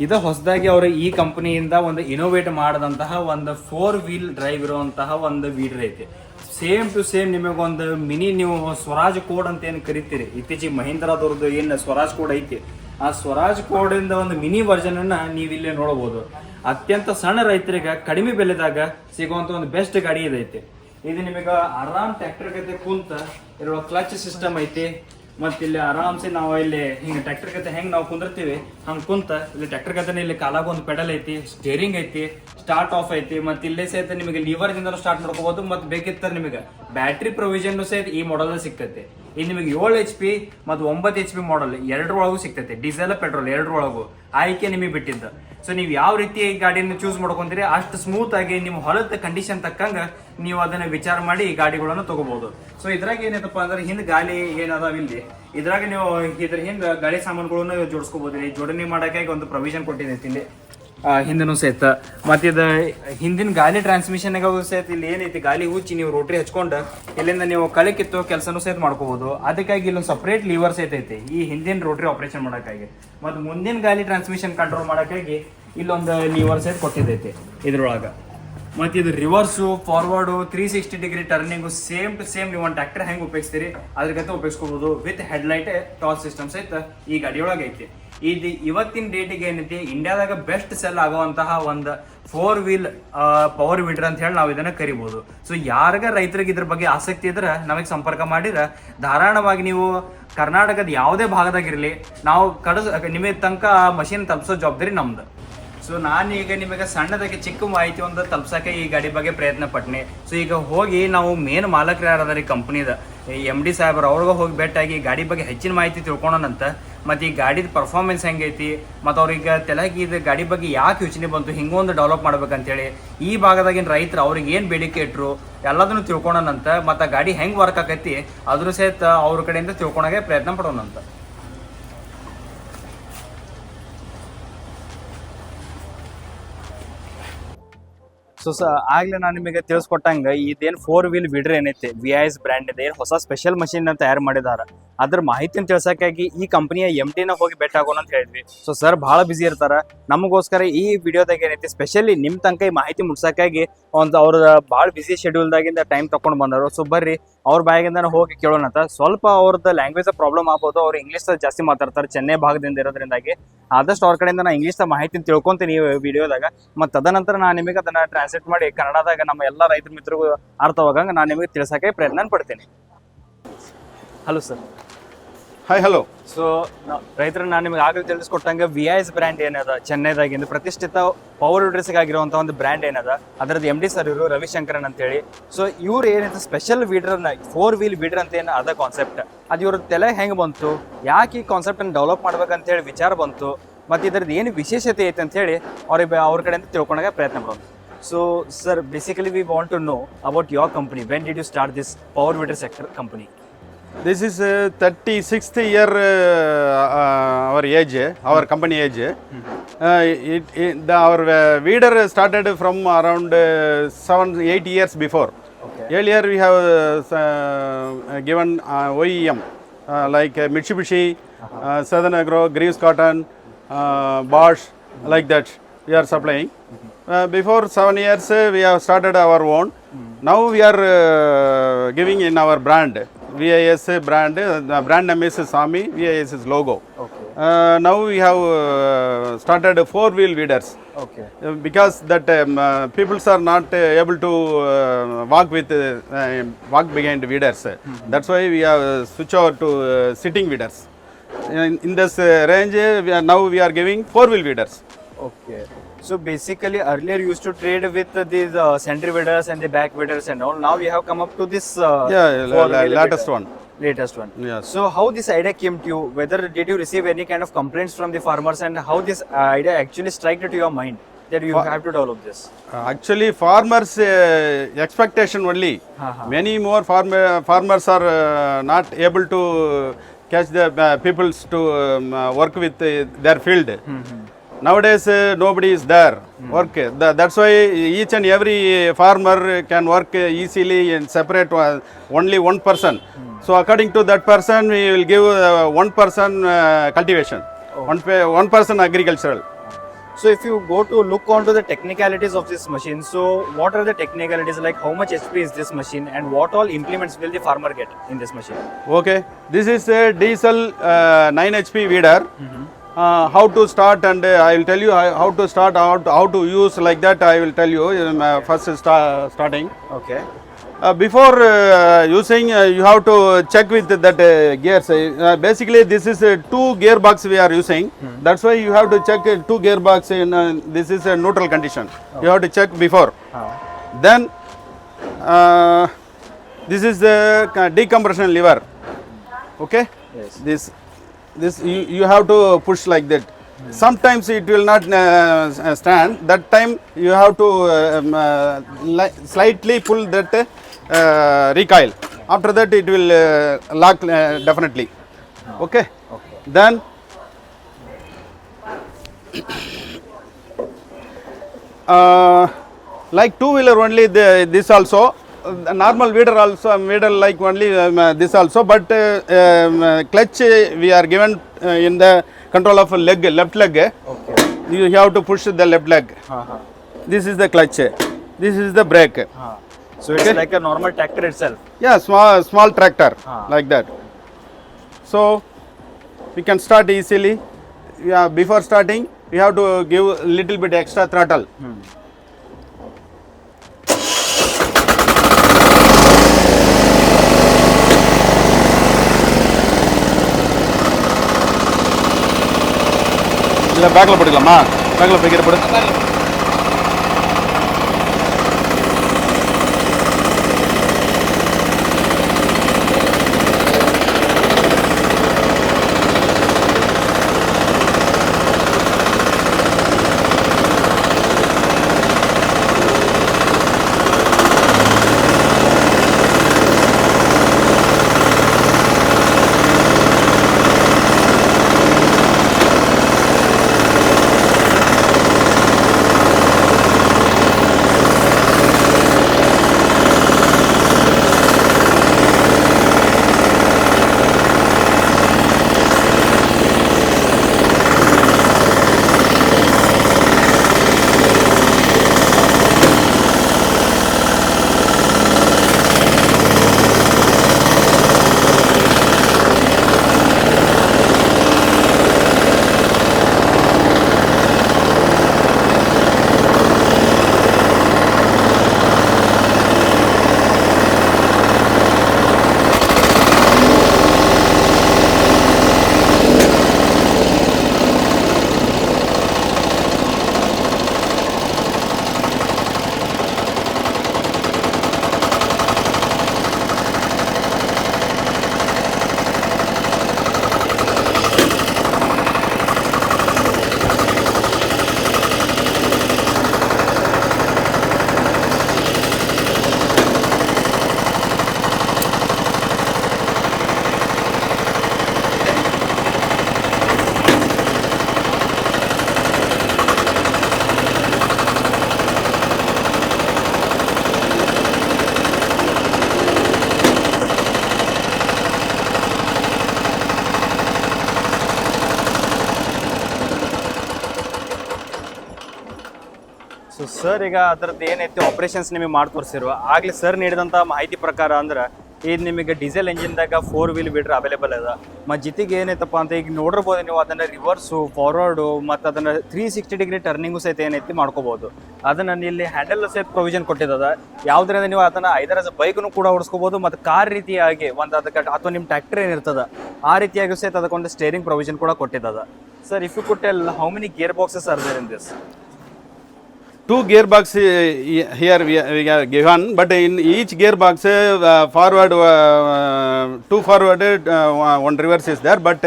ಇದು ಹೊಸದಾಗಿ ಅವರು ಈ ಕಂಪನಿಯಿಂದ ಒಂದು ಇನೋವೇಟ್ ಮಾಡಿದಂತಹ ಒಂದು 4 ವೀಲ್ ಡ್ರೈವ್ ಇರುವಂತಹ ಒಂದು ವೀಡರ್ ಐತಿ. ಸೇಮ್ ಟು ಸೇಮ್ ನಿಮಗೊಂದು ಮಿನಿ ನೀವು ಸ್ವರಾಜ್ ಕೋಡ್ ಅಂತ ಏನು ಕರಿತೀರಿ ಇತ್ತೀಚೆಗೆ ಮಹೀಂದ್ರದವ್ರದ್ದು ಏನು ಸ್ವರಾಜ್ ಕೋಡ್ ಐತಿ ಆ ಸ್ವರಾಜ್ ಕೋಡಿಂದ ಒಂದು ಮಿನಿ ವರ್ಷನನ್ನು ನೀವು ಇಲ್ಲೇ ನೋಡ್ಬೋದು. ಅತ್ಯಂತ ಸಣ್ಣ ರೈತರಿಗೆ ಕಡಿಮೆ ಬೆಲೆದಾಗ ಸಿಗುವಂಥ ಒಂದು ಬೆಸ್ಟ್ ಗಾಡಿ ಇದೈತಿ. ಇದು ನಿಮಗೆ ಆರಾಮ್ ಟ್ರ್ಯಾಕ್ಟರ್ ಗತೆ ಕುಂತ ಇರುವ ಕ್ಲಚ್ ಸಿಸ್ಟಮ್ ಐತಿ. ಮತ್ತು ಇಲ್ಲಿ ಆರಾಮ್ಸೆ ನಾವು ಇಲ್ಲಿ ಹಿಂಗೆ ಟ್ರ್ಯಾಕ್ಟರ್ ಗತೆ ಹೆಂಗೆ ನಾವು ಕುಂದಿರ್ತೀವಿ ಹಂಗೆ ಕುಂತ ಇಲ್ಲಿ ಟ್ರ್ಯಾಕ್ಟರ್ ಗತೆ ಇಲ್ಲಿ ಕಾಲಾಗ ಒಂದು ಪೆಡಲ್ ಐತಿ, ಸ್ಟೇರಿಂಗ್ ಐತಿ, ಸ್ಟಾರ್ಟ್ ಆಫ್ ಐತಿ. ಮತ್ತು ಇಲ್ಲೇ ಸಹಿತ ನಿಮಗೆ ಲಿವರ್ದಿಂದ ಸ್ಟಾರ್ಟ್ ಮಾಡ್ಕೋಬೋದು. ಮತ್ತು ಬೇಕಿತ್ತಾರೆ ನಿಮಗೆ ಬ್ಯಾಟ್ರಿ ಪ್ರೊವಿಷನ್ ಸಹಿತ ಈ ಮಾಡಲ್ ಸಿಗ್ತೈತೆ. ಇದು ನಿಮಗೆ 7 HP ಮತ್ತು 9 HP ಮಾಡಲ್ 2ರೊಳಗೂ ಸಿಗ್ತೈತೆ. ಡೀಸೆಲ್ ಪೆಟ್ರೋಲ್ 2ರೊಳಗೂ ಆಯ್ಕೆ ನಿಮಗೆ ಬಿಟ್ಟಿದ್ದ. ಸೊ ನೀವು ಯಾವ ರೀತಿ ಈ ಗಾಡಿಯನ್ನು ಚೂಸ್ ಮಾಡ್ಕೊಂತೀರಿ ಅಷ್ಟು ಸ್ಮೂತ್ ಆಗಿ ನಿಮ್ಮ ಹೊಲದ ಕಂಡೀಷನ್ ತಕ್ಕಂಗೆ ನೀವು ಅದನ್ನು ವಿಚಾರ ಮಾಡಿ ಈ ಗಾಡಿಗಳನ್ನು ತಗೋಬಹುದು. ಸೊ ಇದ್ರಾಗ ಏನೈತಪ್ಪ ಅಂದ್ರೆ ಹಿಂದೆ ಗಾಲಿ ಏನದಾವ ಇಲ್ಲಿ ಇದ್ರಾಗ ನೀವು ಇದ್ರ ಹಿಂದೆ ಗಾಡಿ ಸಾಮಾನುಗಳನ್ನು ಜೋಡಿಸ್ಕೋಬಹುದು. ಜೋಡಣೆ ಮಾಡೋಕ್ಕಾಗಿ ಒಂದು ಪ್ರೊವಿಷನ್ ಕೊಟ್ಟಿದ್ದೈತಿ ಇಲ್ಲಿ ಹಿಂದೂ ಸಹಿತ. ಮತ್ತು ಇದು ಹಿಂದಿನ ಗಾಲಿ ಟ್ರಾನ್ಸ್ಮಿಷನ್ಗೂ ಸಹಿತ ಇಲ್ಲಿ ಏನೈತಿ ಗಾಲಿ ಹುಚ್ಚಿ ನೀವು ರೋಟ್ರಿ ಹಚ್ಕೊಂಡು ಇಲ್ಲಿಂದ ನೀವು ಕಳಕಿತ್ತು ಕೆಲಸನೂ ಸಹಿತ ಮಾಡ್ಕೋಬಹುದು. ಅದಕ್ಕಾಗಿ ಇಲ್ಲೊಂದು ಸಪ್ರೇಟ್ ಲಿವರ್ ಸಹಿತ ಐತಿ ಈ ಹಿಂದಿನ ರೋಟ್ರಿ ಆಪರೇಷನ್ ಮಾಡೋಕ್ಕಾಗಿ. ಮತ್ತು ಮುಂದಿನ ಗಾಲಿ ಟ್ರಾನ್ಸ್ಮಿಷನ್ ಕಂಟ್ರೋಲ್ ಮಾಡೋಕ್ಕಾಗಿ ಇಲ್ಲೊಂದು ಲಿವರ್ ಸಹಿತ ಕೊಟ್ಟಿದ್ದೈತಿ ಇದ್ರೊಳಗೆ. ಮತ್ತು ಇದು reverse forward 360 degree turning same to same ನೀವು ಒಂದು ಟ್ರ್ಯಾಕ್ಟರ್ ಹೆಂಗೆ ಉಪಯೋಗಿಸ್ತೀರಿ ಅದ್ರಗತ್ತೆ ಉಪಯೋಗಿಸ್ಕೋಬೋದು. ವಿತ್ ಹೆಡ್ಲೈಟ್ ಟಾರ್ಚ್ ಸಿಸ್ಟಮ್ ಸಹಿತ ಈ ಗಾಡಿಯೊಳಗೆ ಐತಿ. ಇದು ಇವತ್ತಿನ ಡೇಟಿಗೆ ಏನೈತಿ ಇಂಡಿಯಾದಾಗ ಬೆಸ್ಟ್ ಸೆಲ್ ಆಗುವಂತಹ ಒಂದು 4 ವೀಲ್ ಪವರ್ ವೀಡರ್ ಅಂತ ಹೇಳಿ ನಾವು ಇದನ್ನ ಕರಿಬಹುದು. ಸೊ ಯಾರಿಗ ರೈತರಿಗೆ ಇದ್ರ ಬಗ್ಗೆ ಆಸಕ್ತಿ ಇದ್ರೆ ನಮಗೆ ಸಂಪರ್ಕ ಮಾಡಿದ್ರೆ ಧಾರಾಳವಾಗಿ ನೀವು ಕರ್ನಾಟಕದ ಯಾವುದೇ ಭಾಗದಾಗಿರಲಿ ನಾವು ನಿಮಗೆ ತನಕ ಮಷೀನ್ ತಲುಪಿಸೋ ಜವಾಬ್ದಾರಿ ನಮ್ದು. ಸೊ ನಾನು ಈಗ ನಿಮಗೆ ಸಣ್ಣದಾಗಿ ಚಿಕ್ಕ ಮಾಹಿತಿ ಒಂದು ತಲುಪ್ಸಕ್ಕೆ ಈ ಗಾಡಿ ಬಗ್ಗೆ ಪ್ರಯತ್ನ ಪಟ್ನಿ. ಸೊ ಈಗ ಹೋಗಿ ನಾವು ಮೇನ್ ಮಾಲಕರು ಯಾರು ಅದಾರ ಈ ಕಂಪ್ನಿದ MD ಸಾಹೇಬ್ರು ಅವ್ರಿಗೆ ಹೋಗಿ ಭೇಟಿಯಾಗಿ ಗಾಡಿ ಬಗ್ಗೆ ಹೆಚ್ಚಿನ ಮಾಹಿತಿ ತಿಳ್ಕೊಳೋಣಂತ. ಮತ್ತು ಈ ಗಾಡಿದ ಪರ್ಫಾರ್ಮೆನ್ಸ್ ಹೆಂಗೈತಿ ಮತ್ತು ಅವ್ರಿಗೆ ತಲೆಗೆ ಇದು ಗಾಡಿ ಬಗ್ಗೆ ಯಾಕೆ ಯೋಚನೆ ಬಂತು ಹಿಂಗೊಂದು ಡೆವಲಪ್ ಮಾಡ್ಬೇಕಂತೇಳಿ, ಈ ಭಾಗದಾಗಿನ ರೈತರು ಅವ್ರಿಗೆ ಏನು ಬೇಡಿಕೆ ಇಟ್ಟರು ಎಲ್ಲದನ್ನು ತಿಳ್ಕೊಳೋಣಂತ. ಮತ್ತು ಆ ಗಾಡಿ ಹೆಂಗೆ ವರ್ಕ್ ಆಕೈತಿ ಅದ್ರ ಸಹಿತ ಅವ್ರ ಕಡೆಯಿಂದ ತಿಳ್ಕೊಳಗೆ ಪ್ರಯತ್ನ ಪಡೋಣಂತ. ಸೊ ಆಗ್ಲೇ ನಾನು ನಿಮಗೆ ತಿಳಿಸ್ಕೊಟ್ಟಂಗೆ ಇದೇನು 4 ವೀಲ್ ವೀಡರ್ ಏನೈತೆ VIS ಬ್ರ್ಯಾಂಡ್ ಇದೆ, ಹೊಸ ಸ್ಪೆಷಲ್ ಮಷಿನ್ ತಯಾರು ಮಾಡಿದಾರ. ಅದ್ರ ಮಾಹಿತಿನ ತಿಳ್ಸಕ್ಕಾಗಿ ಈ ಕಂಪನಿಯ MD ಹೋಗಿ ಭೇಟಿ ಆಗೋಣ ಅಂತ ಹೇಳಿದ್ವಿ. ಸೊ ಸರ್ ಭಾಳ ಬಿಸಿ ಇರ್ತಾರ, ನಮಗೋಸ್ಕರ ಈ ವಿಡಿಯೋದಾಗ ಏನೈತಿ ಸ್ಪೆಷಲಿ ನಿಮ್ಮ ತನಕ ಈ ಮಾಹಿತಿ ಮುಟ್ಸಕ್ಕಾಗಿ ಒಂದು ಅವ್ರ ಭಾಳ ಬಿಸಿ ಶೆಡ್ಯೂಲ್ದಾಗಿಂದ ಟೈಮ್ ತಗೊಂಡು ಬಂದರು. ಸೊ ಬರ್ರಿ ಅವ್ರ ಬಾಯಾಗಿಂದ ಹೋಗಿ ಕೇಳೋಣಂತ. ಸ್ವಲ್ಪ ಅವ್ರದ್ದು ಲ್ಯಾಂಗ್ವೇಜ್ ಪ್ರಾಬ್ಲಮ್ ಆಗ್ಬೋದು, ಅವ್ರು ಇಂಗ್ಲೀಷ್ ಜಾಸ್ತಿ ಮಾತಾಡ್ತಾರೆ ಚೆನ್ನೈ ಭಾಗದಿಂದ ಇರೋದ್ರಿಂದಾಗಿ. ಆದಷ್ಟು ಅವ್ರ ಕಡೆಯಿಂದ ನಾನು ಇಂಗ್ಲೀಷ್ ಮಾಹಿತಿ ತಿಳ್ಕೊಂತೀನಿ ಈ ವಿಡಿಯೋದಾಗ. ಮತ್ತು ತದನಂತರ ನಾನು ನಿಮಗೆ ಅದನ್ನ ಟ್ರಾನ್ಸ್ಲೇಟ್ ಮಾಡಿ ಕನ್ನಡದಾಗ ನಮ್ಮ ಎಲ್ಲ ರೈತರ ಮಿತ್ರರಿಗೂ ಅರ್ಥವಾಗಂಗೆ ನಾನು ನಿಮಗೆ ತಿಳಿಸೋಕೆ ಪ್ರಯತ್ನ ಪಡ್ತೀನಿ. Hello sir. Hi hello. So ರೈತರು ನಾನು ನಿಮಗೆ ಆಗಲೇ ತಿಳಿಸ್ಕೊಟ್ಟಂಗೆ VIS ಬ್ರ್ಯಾಂಡ್ ಏನದ ಚೆನ್ನೈದಾಗಿಂದ ಪ್ರತಿಷ್ಠಿತ ಪವರ್ ವಿಡರ್ಸ್ಗಾಗಿರುವಂಥ ಒಂದು ಬ್ರ್ಯಾಂಡ್ ಏನದ, ಅದರದ್ದು MD ಸರ್ ಇವರು ರವಿಶಂಕರನ್ ಅಂತೇಳಿ. ಸೊ ಇವ್ರು ಏನೈತೆ ಸ್ಪೆಷಲ್ ವೀಡರ್ನ 4 ವೀಲ್ ವೀಡರ್ ಅಂತ ಏನು ಅದ ಕಾನ್ಸೆಪ್ಟ್, ಅದು ಇವ್ರ ತಲೆ ಹೆಂಗೆ ಬಂತು, ಯಾಕೆ ಈ ಕಾನ್ಸೆಪ್ಟನ್ನು ಡೆವಲಪ್ ಮಾಡ್ಬೇಕಂತೇಳಿ ವಿಚಾರ ಬಂತು, ಮತ್ತು ಇದ್ರದ್ದು ಏನು ವಿಶೇಷತೆ ಐತೆ ಅಂತೇಳಿ ಅವ್ರ ಕಡೆಯಿಂದ ತಿಳ್ಕೊಳಕ್ಕೆ ಪ್ರಯತ್ನ ಮಾಡೋದು. So sir, basically we want to know about your company. When did you start this power weeder sector company? This is 36th year our age, our company age. Our weeder started from around 7-8 years before. Okay. Earlier we have given OEM like Mitsubishi, Southern Agro, Greaves Cotton, Bosch, like that we are supplying. Before 7 years we have started our own. Now we are giving in our brand, VIS brand. The brand name is Saamy, VIS is logo. Okay. Now we have started 4 wheel weeders. Okay. Because that people are not able to walk behind weeders. That's why we have switch over to sitting weeders. In this range now we are giving 4 wheel weeders. Okay. So basically earlier you used to trade with these century weeders and the back weeders and all. Now you have come up to this Latest one. Latest one. Yes. So how this idea came to you? Whether did you receive any kind of complaints from the farmers, and how this idea actually struck to your mind that you have to develop this? Actually farmers expectation only. Many more farmers are not able to catch the peoples to work with their field. Nowadays nobody is there work. That's why each and every farmer can work easily and separate only one person. So according to that person we will give one person cultivation, one person agricultural. So if you go to look onto the technicalities of this machine, so what are the technicalities, like how much HP is this machine and what all implements will the farmer get in this machine? Okay, this is a diesel 9 HP weeder. How to start, and I will tell you how to start, how to use, like that I will tell you first starting. Okay. Before using you have to check with that gears. Basically this is 2 gearbox we are using. That's why you have to check 2 gearbox in this is a neutral condition. You have to check before. Then this is the decompression lever. Okay. Yes. This you have to push like that. Sometimes it will not stand. That time you have to slightly pull that recoil. After that it will lock definitely. Okay. Then like 2-wheeler only this also. Normal weeder also, weeder like only this also, but clutch we are given in the control of leg, left leg. Okay. You have to push the left leg. This is the clutch. This is the brake. So it's like a normal tractor itself. Yeah, small tractor like that. So we can start easily. Yeah, before starting we have to give a little bit extra throttle. இல்லை பேக்கில் போட்டுக்கலாமா? bagla begir bidu. So sir ಈಗ ಅದರದ್ದು ಏನೈತಿ operations ನಿಮಗೆ ಮಾಡಿ ತೋರಿಸಿರುವ ಆಗಲಿ ಸರ್ ನೀಡಿದಂಥ ಮಾಹಿತಿ ಪ್ರಕಾರ ಅಂದ್ರೆ ಇದು ನಿಮಗೆ ಡೀಸೆಲ್ ಇಂಜಿನ್ದಾಗ 4 ವೀಲ್ ಬಿಡ್ರೆ ಅವೈಲೇಬಲ್ ಅದ ಮತ್ತು ಜೊತೆಗೆ ಏನೈತಪ್ಪ ಅಂತ ಈಗ ನೋಡಿರ್ಬೋದು ನೀವು ಅದನ್ನು ರಿವರ್ಸು ಫಾರ್ವರ್ಡು ಮತ್ತು ಅದನ್ನು 360 ಡಿಗ್ರಿ ಟರ್ನಿಂಗು ಸಹಿತ ಏನೈತಿ ಮಾಡ್ಕೋಬೋದು. ಅದನ್ನು ಇಲ್ಲಿ ಹ್ಯಾಂಡಲ್ ಸಹಿತ ಪ್ರೊವಿಷನ್ ಕೊಟ್ಟಿದ್ದದ ಯಾವುದರಿಂದ ನೀವು ಅದನ್ನು ಐದರ ಬೈಕ್ನು ಕೂಡ ಓಡಿಸ್ಕೋಬೋದು ಮತ್ತು ಕಾರ್ ರೀತಿಯಾಗಿ ಒಂದು ಅದಕ್ಕೆ ಅಥವಾ ನಿಮ್ಮ ಟ್ರ್ಯಾಕ್ಟರ್ ಏನಿರ್ತದ ಆ ರೀತಿಯಾಗಿ ಸಹಿತ ಅದಕ್ಕೊಂದು ಸ್ಟೇರಿಂಗ್ ಪ್ರೊವಿಷನ್ ಕೂಡ ಕೊಟ್ಟಿದ್ದದ. Sir if you could tell how many gear boxes are there in this? 2 gearbox here we are given, but in each gearbox forward 2 forward 1 reverse is there, but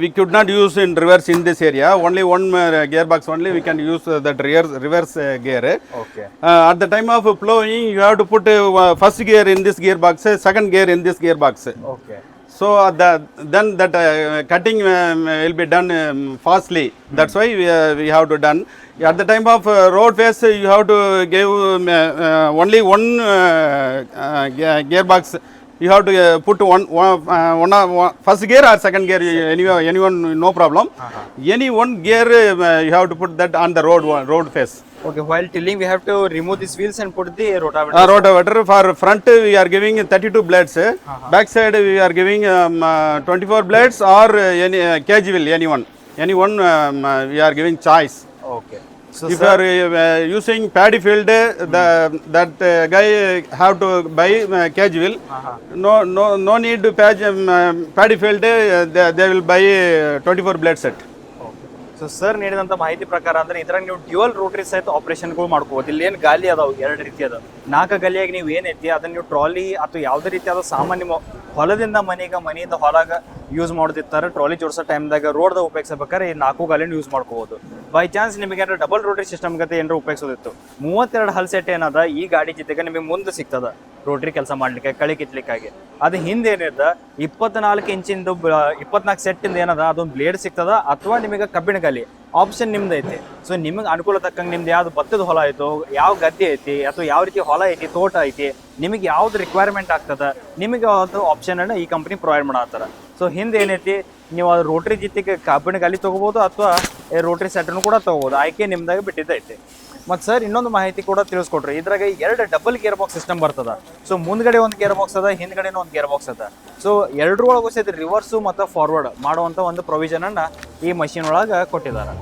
we could not use in reverse in this area. Only one gearbox only we can use that reverse gear. Okay. At the time of plowing you have to put first gear in this gearbox, second gear in this gearbox. Okay. So then that cutting will be done fastly. That's why we have to done. At the time of road phase, you have to give only one gearbox. You have to put one first gear or second gear. Anyone no problem. Any one gear you have to put that on the road phase. Okay, while tilling we have to remove these wheels and put the rotavator. Rotavator for front we are giving 32 blades. Back side we are giving 24 blades or any cage wheel, any one we are giving choice. Okay. So if you are using paddy field, that guy have to buy cage wheel. No need to paddy field. They will buy 24 blade set. So sir ನೀಡಿದಂಥ ಮಾಹಿತಿ ಪ್ರಕಾರ ಅಂದ್ರೆ ಇದ್ರಾಗ ನೀವು dual Rotary ಸಹಿತ ಆಪರೇಷನ್ಗಳು ಮಾಡ್ಕೋಬೋದು. ಇಲ್ಲಿ ಏನು ಗಾಲಿ ಅದಾವೆ 2 ರೀತಿ ಅದ. 4 ಗಾಲಿಯಾಗಿ ನೀವು ಏನೈತಿ ಅದನ್ನ ನೀವು ಟ್ರಾಲಿ ಅಥವಾ ಯಾವುದೇ ರೀತಿಯಾದ ಸಾಮಾನ್ಯ ಹೊಲದಿಂದ ಮನೆಯಿಂದ ಹೊಲಗ ಯೂಸ್ ಮಾಡೋದಿರ್ತಾರೆ. ಟ್ರಾಲಿ ಜೋಡಿಸೋ ಟೈಮ್ದಾಗ ರೋಡ್ದಾಗ ಉಪಯೋಗಿಸಬೇಕಾದ್ರೆ ಈ 4 ಗಾಲಿನ ಯೂಸ್ ಮಾಡ್ಕೋಬೋದು. ಬೈ ಚಾನ್ಸ್ ನಿಮಗೆ ಏನಾರ ಡಬಲ್ ರೋಟರಿ ಸಿಸ್ಟಮ್ ಗತೆ ಏನಾರ ಉಪಯೋಗಿಸೋದಿತ್ತು 32 ಹಲ್ ಸೆಟ್ ಏನದ ಈ ಗಾಡಿ ಜೊತೆಗೆ ನಿಮಗೆ ಮುಂದೆ ಸಿಗ್ತದ ರೋಟರಿ ಕೆಲಸ ಮಾಡ್ಲಿಕ್ಕೆ ಕಳೆ ಕಿತ್ಲಿಕ್ಕಾಗಿ. ಅದು ಹಿಂದೆ ಏನಿದೆ 24 ಇಂಚಿಂದು 24 ಸೆಟ್ಟಿಂದ ಏನದ ಅದೊಂದು ಬ್ಲೇಡ್ ಸಿಗ್ತದ ಅಥವಾ ನಿಮಗೆ ಕಬ್ಬಿಣ ಗಾಲಿ ಆಪ್ಷನ್ ನಿಮ್ದು ಐತಿ. ಸೊ ನಿಮಗೆ ಅನುಕೂಲ ತಕ್ಕಂಗೆ ನಿಮ್ದು ಯಾವ್ದು ಭತ್ತದ ಹೊಲ ಆಯಿತು, ಯಾವ ಗದ್ದೆ ಐತಿ ಅಥವಾ ಯಾವ ರೀತಿ ಹೊಲ ಐತಿ, ತೋಟ ಐತಿ, ನಿಮಗೆ ಯಾವ್ದು ರಿಕ್ವೈರ್ಮೆಂಟ್ ಆಗ್ತದ ನಿಮಗೆ ಅದು ಆಪ್ಷನನ್ನು ಈ ಕಂಪ್ನಿ ಪ್ರೊವೈಡ್ ಮಾಡತ್ತಾರ. ಸೊ ಹಿಂದೆ ಏನೈತಿ ನೀವು ಅದು ರೋಟ್ರಿ ಜೊತೆಗೆ ಕಬ್ಬಿಣ ಗಾಲಿ ತೊಗೋಬೋದು ಅಥವಾ ರೋಟ್ರಿ ಸೆಟ್ನು ಕೂಡ ತೊಗೋಬೋದು, ಆಯ್ಕೆ ನಿಮ್ದಾಗ ಬಿಟ್ಟಿದ್ದೈತಿ. ಮತ್ತು ಸರ್ ಇನ್ನೊಂದು ಮಾಹಿತಿ ಕೂಡ ತಿಳಿಸ್ಕೊಟ್ರಿ, ಇದ್ರಾಗ 2 ಡಬಲ್ ಗೇರ್ ಬಾಕ್ಸ್ ಸಿಸ್ಟಮ್ ಬರ್ತದ. ಸೊ ಮುಂದ್ಗಡೆ ಒಂದು ಗೇರ್ ಬಾಕ್ಸ್ ಅದ, ಹಿಂದ್ಗಡೆನೂ ಒಂದು ಗೇರ್ ಬಾಕ್ಸ್ ಅದ. ಸೊ ಎರಡರೊಳಗೂ ಸಹಿತ ರಿವರ್ಸು ಮತ್ತು ಫಾರ್ವರ್ಡ್ ಮಾಡುವಂಥ ಒಂದು ಪ್ರೊವಿಷನನ್ನು ಈ ಮಷಿನ್ ಒಳಗೆ ಕೊಟ್ಟಿದ್ದಾರೆ.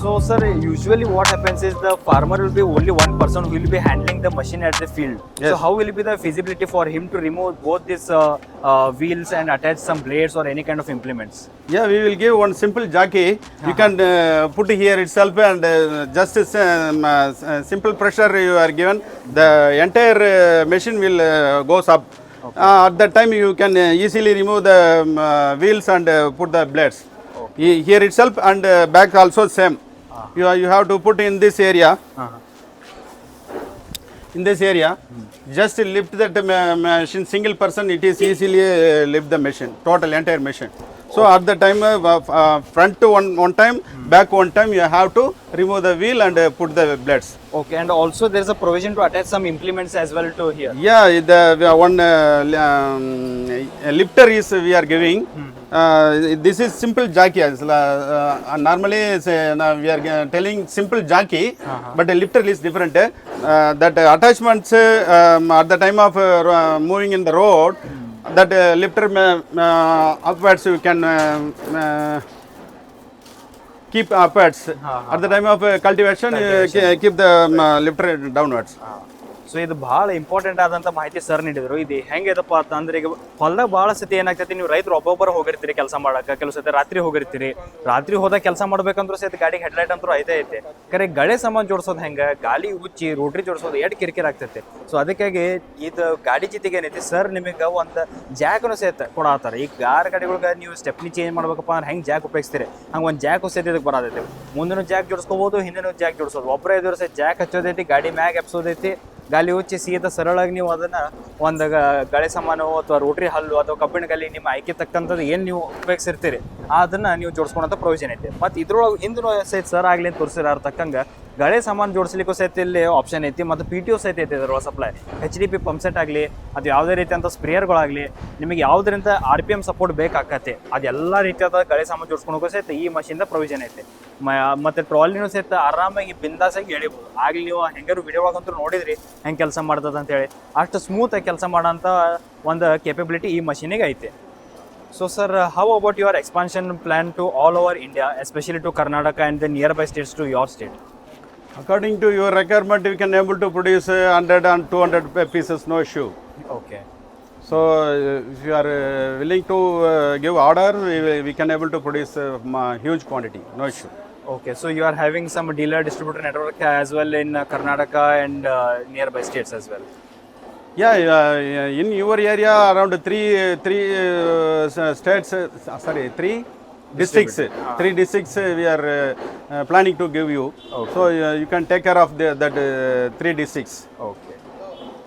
So sir, usually what happens is the farmer will be only one person who will be handling the machine at the field. Yes. So how will be the feasibility for him to remove both these wheels and attach some blades or any kind of implements? Yeah, we will give one simple jockey. You can put here itself and just simple pressure you are given. The entire machine will goes up. At that time you can easily remove the wheels and put the blades. Here itself and back also same. You have to put in this area. In this area, just lift that machine, single person, it is easily lift the machine, total entire machine. So at the time, front to one time, back one time, you have to remove the wheel and put the blades. Okay, and also there is a provision to attach some implements as well to here. Yeah, the one lifter is we are giving. This is simple jockey. Normally, we are telling simple jockey, but the lifter is different. That attachments at the time of moving in the road, that lifter upwards you can keep upwards. At the time of cultivation, keep the lifter downwards. So ಇದು ಭಾಳ important ಆದಂಥ ಮಾಹಿತಿ sir ನೀಡಿದ್ರು. ಇದು ಹೆಂಗಿದಪ್ಪ ಅಂತಂದ್ರೆ ಈಗ ಹೊಲದಾಗ ಭಾಳ ಸತಿ ಏನಾಗ್ತೈತಿ, ನೀವು ರೈತರು ಒಬ್ಬೊಬ್ಬರು ಹೋಗಿರ್ತೀರಿ ಕೆಲಸ ಮಾಡಕ್ಕೆ, ಕೆಲವು ಸತಿ ರಾತ್ರಿ ಹೋಗಿರ್ತೀರಿ. ರಾತ್ರಿ ಹೋದಾಗ ಕೆಲಸ ಮಾಡ್ಬೇಕಂದ್ರೂ ಸಹಿತ ಗಾಡಿಗೆ ಹೆಡ್ಲೈಟ್ ಅಂತೂ ಐತೆ. ಕರೆ ಗಳೆ ಸಾಮಾನು ಜೋಡಿಸೋದು ಹೆಂಗೆ, ಗಾಲಿ ಉಚ್ಚಿ ರೋಟ್ರಿ ಜೋಡಿಸೋದು ಎಷ್ಟು ಕಿರಿಕಿರಿ ಆಗ್ತೈತೆ. ಸೊ ಅದಕ್ಕಾಗಿ ಇದು ಗಾಡಿ ಜೊತೆಗೆ ಏನೈತಿ ಸರ್ ನಿಮಗೆ ಒಂದು ಜಾಕನ್ನು ಸಹಿತ ಕೊಡಾತಾರೆ. ಈಗ ಗಾಡಿಗಳಿಗೆ ನೀವು ಸ್ಟೆಪ್ನಿ ಚೇಂಜ್ ಮಾಡ್ಬೇಕಪ್ಪ ಅಂದ್ರೆ ಹೆಂಗೆ ಜಾಕ್ ಉಪಯೋಗಿಸ್ತೀರಿ, ಹಂಗೆ ಒಂದು ಜಾಕ್ ಸಹಿತ ಇದಕ್ಕೆ ಬರೋದೈತಿ. ಮುಂದಿನ ಜಾಕ್ ಜೋಡಿಸ್ಕೋಬೋದು, ಹಿಂದಿನ ಜಾಕ್ ಜೋಡಿಸೋದು. ಒಬ್ಬರೇ ಇದ್ರು ಸಹಿತ ಜಾಕ್ ಹಚ್ಚೋದೈತಿ, ಗಾಡಿ ಮ್ಯಾಗ್ ಎಪ್ಸೋದೈತಿ. ಗಾಲಿ ಉಚ್ಚಿ ಸೀದಾ ಸರಳಾಗಿ ನೀವು ಅದನ್ನು ಒಂದು ಗಳೆ ಸಾಮಾನು ಅಥವಾ ರೋಟ್ರಿ ಹಲ್ಲು ಅಥವಾ ಕಬ್ಬಿಣ ಗಾಲಿ ನಿಮ್ಮ ಆಯ್ಕೆ ತಕ್ಕಂಥದ್ದು ಏನು ನೀವು ಉಪಯೋಗಿಸಿರ್ತೀರಿ ಅದನ್ನು ನೀವು ಜೋಡಿಸ್ಕೊಳಂಥ ಪ್ರೊವಿಷನ್ ಐತಿ. ಮತ್ತು ಇದ್ರೊಳಗೆ ಹಿಂದಿನ ಸಹಿತ ಸರ್ ಆಗಲಿ ಅಂತ ತೋರಿಸಿರ ತಕ್ಕಂಗೆ ಗಳೆ ಸಾಮಾನು ಜೋಡಿಸ್ಲಿಕ್ಕೂ ಸಹಿತ ಇಲ್ಲಿ ಆಪ್ಷನ್ ಐತಿ. ಮತ್ತು PTO ಸಹಿತ ಐತಿ ಇದ್ರೊಳಗೆ ಸಪ್ಲೈ. HDP ಪಂಪ್ ಸೆಟ್ ಆಗಲಿ ಅದು ಯಾವುದೇ ರೀತಿಯಂಥ ಸ್ಪ್ರೇಯರ್ಗಳಾಗಲಿ ನಿಮಗೆ ಯಾವುದರಿಂದ RPM ಸಪೋರ್ಟ್ ಬೇಕಾಗತ್ತೆ ಅದೆಲ್ಲ ರೀತಿಯಾದ ಗಳೆ ಸಾಮಾನು ಜೋಡಿಸ್ಕೊಳಕ್ಕೂ ಸಹಿತ ಈ ಮಷಿನ್ದ ಪ್ರೊವಿಷನ್ ಐತಿ. ಮತ್ತು ಟ್ರಾಲಿನೂ ಸಹಿತ ಆರಾಮಾಗಿ ಬಿಂದಾಸಾಗಿ ಎಳಿಬೋದು. ಆಗಲಿ ನೀವು ಹೆಂಗಾರು ವಿಡಿಯೋವಾಗಂತೂ ನೋಡಿದ್ರಿ ಹೆಂಗೆ ಕೆಲಸ ಮಾಡ್ತದೆ ಅಂತೇಳಿ, ಅಷ್ಟು ಸ್ಮೂತಾಗಿ ಕೆಲಸ ಮಾಡೋಂಥ ಒಂದು ಕೇಪಬಿಲಿಟಿ ಈ ಮಷೀನಿಗೆ ಐತೆ. So sir, how about your expansion plan to all over India, especially to Karnataka and the nearby states to your state? According to your requirement, we can able to produce 100 and 200 pieces, no issue. Okay. So if you are willing to give order, we can able to produce huge quantity, no issue. Okay, so you are having some dealer distributor network as well in Karnataka and nearby states as well. Yeah, in your area around three states, three districts. Three districts we are planning to give you. Okay. So you can take care of that three districts. Okay.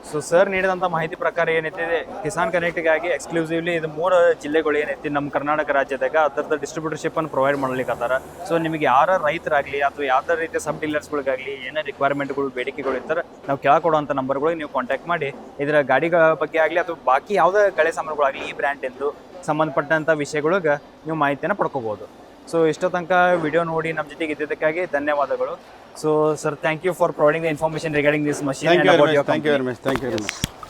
So sir ನೀಡಿದಂಥ ಮಾಹಿತಿ ಪ್ರಕಾರ ಏನೈತಿ Kisan ಕನೆಕ್ಟ್ಗಾಗಿ exclusively ಇದು 3 ಜಿಲ್ಲೆಗಳು ಏನೈತಿ ನಮ್ಮ ಕರ್ನಾಟಕ ರಾಜ್ಯದಾಗ ಅದರದ್ದು ಡಿಸ್ಟ್ರಿಬ್ಯೂಟರ್ಶಿಪ್ಪನ್ನು ಪ್ರೊವೈಡ್ ಮಾಡಲಿಕ್ಕತ್ತಾರ. ಸೊ ನಿಮಗೆ ಯಾರ ರೈತರಾಗಲಿ ಅಥವಾ ಯಾವುದೇ ರೀತಿಯ ಸಬ್ ಡೀಲರ್ಸ್ಗಳಿಗಾಗಲಿ ಏನೇ ರಿಕ್ವೈರ್ಮೆಂಟ್ಗಳು ಬೇಡಿಕೆಗಳು ಇರ್ತಾರೆ ನಾವು ಕೆಳಕೊಡುವಂಥ ನಂಬರ್ಗಳಿಗೆ ನೀವು ಕಾಂಟ್ಯಾಕ್ಟ್ ಮಾಡಿ ಇದರ ಗಾಡಿಗಳ ಬಗ್ಗೆ ಆಗಲಿ ಅಥವಾ ಬಾಕಿ ಯಾವುದೇ ಗಳೆ ಸಾಮಾನುಗಳಾಗಲಿ ಈ ಬ್ರ್ಯಾಂಡಿಂದು ಸಂಬಂಧಪಟ್ಟಂಥ ವಿಷಯಗಳಿಗೆ ನೀವು ಮಾಹಿತಿಯನ್ನು ಪಡ್ಕೋಬೋದು. ಸೊ ಇಷ್ಟೋ ತನಕ ವಿಡಿಯೋ ನೋಡಿ ನಮ್ಮ ಜೊತೆಗೆ ಇದ್ದಿದ್ದಕ್ಕಾಗಿ ಧನ್ಯವಾದಗಳು. So sir, thank you for providing the information regarding this machine. Thank you very much. Thank you very much.